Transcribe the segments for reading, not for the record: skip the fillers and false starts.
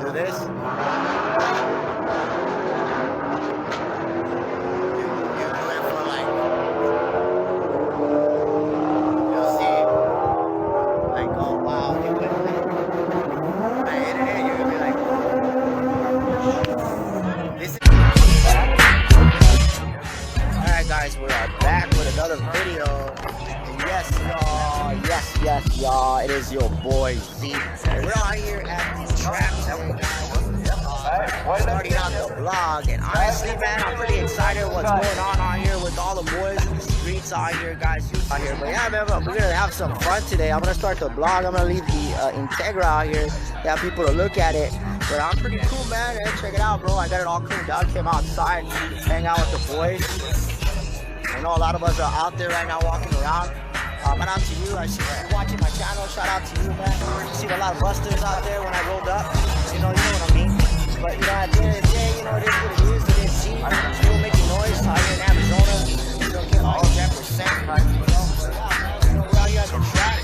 do this. You'll see, like, oh wow, they went like, on the internet, you're gonna be like, this is. Alright guys, we're back with another video. And yes y'all, it is your boy Z. And we're out here at the trap today. Starting out the vlog, and honestly man, I'm pretty excited what's going on out here with all the boys in the streets out here, guys. Out here. But yeah man, we're gonna have some fun today. I'm gonna start the vlog. I'm gonna leave the Integra out here to have people to look at it. But I'm pretty cool man, and check it out bro. I got it all cleaned out, came outside, hang out with the boys. I know a lot of us are out there right now walking around. Shout out to you. I see you watching my channel. Shout out to you, man. I seen a lot of busters out there when I rolled up. You know what I mean. But you know, at the end of the day, you know, it is what it is. It is Z. Still making noise out here in Arizona. Still getting all that percent. You know, we're out here at the track.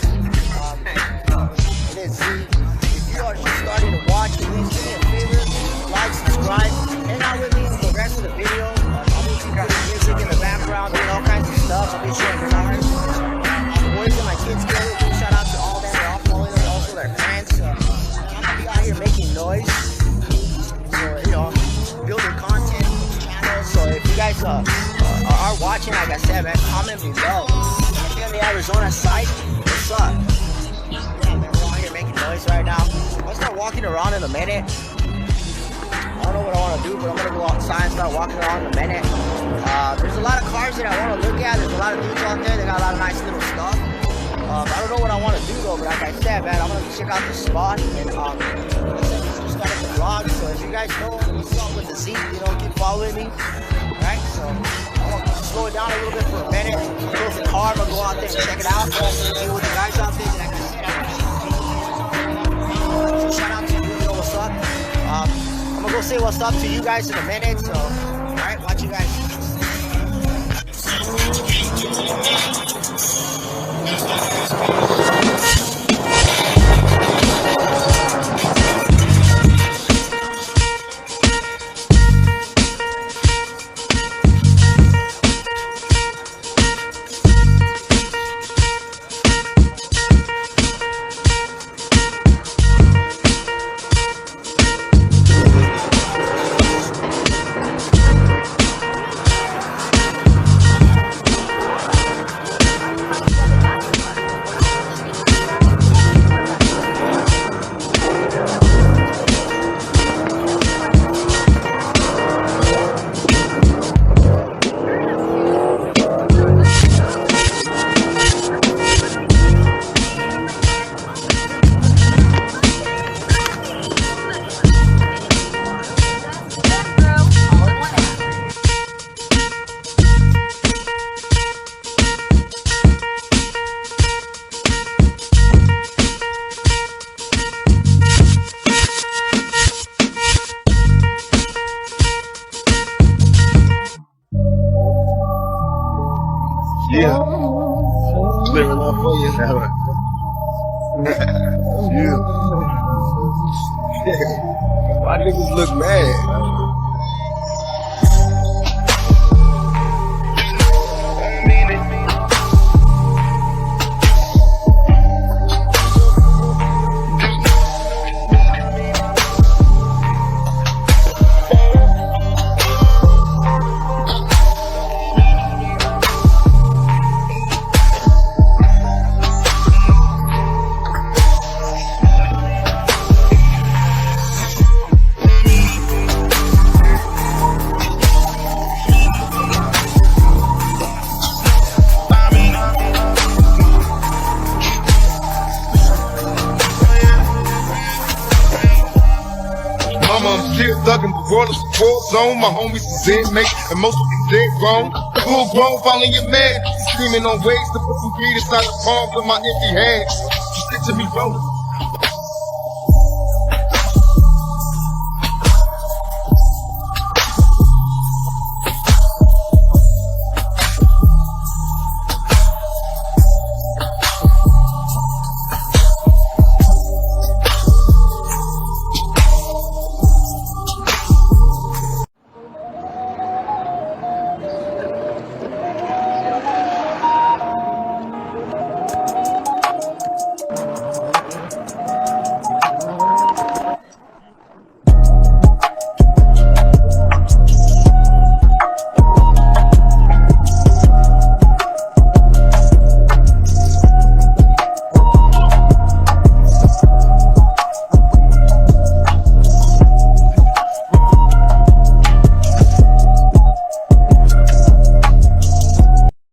It is Z. If you are just starting to watch, please do me a favor. Like, subscribe, hang out with me for the rest of the video. I'll be keeping music in the background, doing all kinds of stuff. I'll be showing you guys. Boys and my kids get it. Shout out to all them. They're all following it, also their friends. I'm gonna be out here making noise. So, you know, building content channel. So if you guys are watching, like I said, man, comment below. If you're on the Arizona side, what's up? Yeah, man, we're out here making noise right now. I'm gonna start walking around in a minute. I don't know what I want to do, but I'm gonna go outside and start walking around in a minute. There's a lot of cars that I want to look at. There's a lot of dudes out there. They got a lot of nice little stuff. I don't know what I want to do though, but like I said, man, I'm gonna check out the spot and just started the vlog. So if you guys know what's up with the Z, you know, keep following me. Right? So I'm gonna slow it down a little bit for a minute. Close the car. I'm gonna go out there and check it out. See what the guys out there. Like I said, so shout out to you. You know what's up. I'm gonna go say what's up to you guys in a minute. So, alright, watch you guys. Yeah. Clear enough for you now. Yeah. Why niggas look mad? I'm still thugging the world of support zone. My homies is inmates, and most of them dead grown. Full grown, following your man. Screaming on ways to put some greed inside the palms of my empty hands. You stick to me, bro.